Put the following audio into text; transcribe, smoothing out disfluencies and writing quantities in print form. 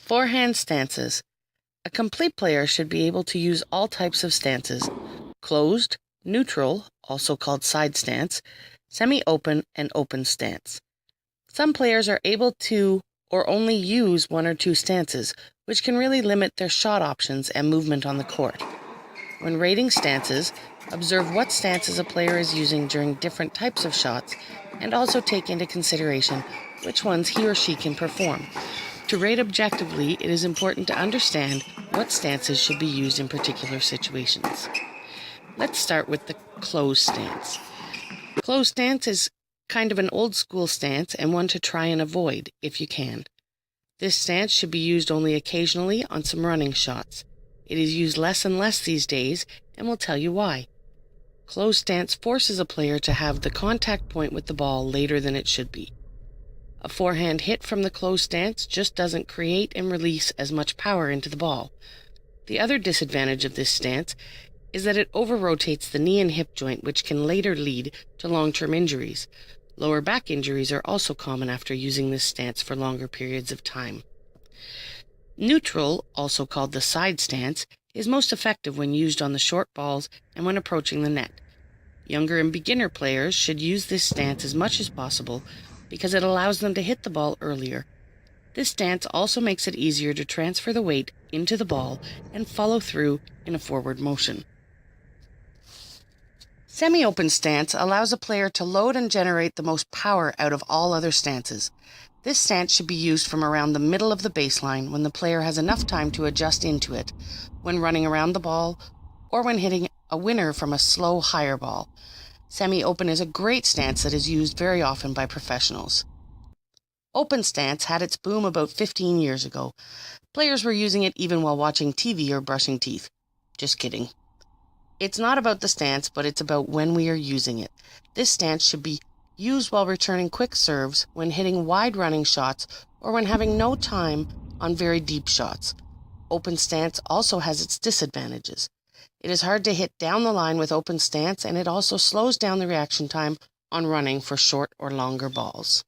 Forehand stances. A complete player should be able to use all types of stances: closed, neutral, also called side stance, semi-open, and open stance. Some players are able to or only use one or two stances, which can really limit their shot options and movement on the court. When rating stances, observe what stances a player is using during different types of shots, and also take into consideration which ones he or she can perform. To rate objectively, it is important to understand what stances should be used in particular situations. Let's start with the closed stance. Closed stance is kind of an old school stance and one to try and avoid if you can. This stance should be used only occasionally on some running shots. It is used less and less these days, and we'll tell you why. Closed stance forces a player to have the contact point with the ball later than it should be. A forehand hit from the closed stance just doesn't create and release as much power into the ball. The other disadvantage of this stance is that it over-rotates the knee and hip joint, which can later lead to long-term injuries. Lower back injuries are also common after using this stance for longer periods of time. Neutral, also called the side stance, is most effective when used on the short balls and when approaching the net. Younger and beginner players should use this stance as much as possible because it allows them to hit the ball earlier. This stance also makes it easier to transfer the weight into the ball and follow through in a forward motion. Semi-open stance allows a player to load and generate the most power out of all other stances. This stance should be used from around the middle of the baseline when the player has enough time to adjust into it, when running around the ball, or when hitting a winner from a slow, higher ball. Semi-open is a great stance that is used very often by professionals. Open stance had its boom about 15 years ago. Players were using it even while watching TV or brushing teeth. Just kidding. It's not about the stance, but it's about when we are using it. This stance should be used while returning quick serves, when hitting wide running shots, or when having no time on very deep shots. Open stance also has its disadvantages. It is hard to hit down the line with open stance, and it also slows down the reaction time on running for short or longer balls.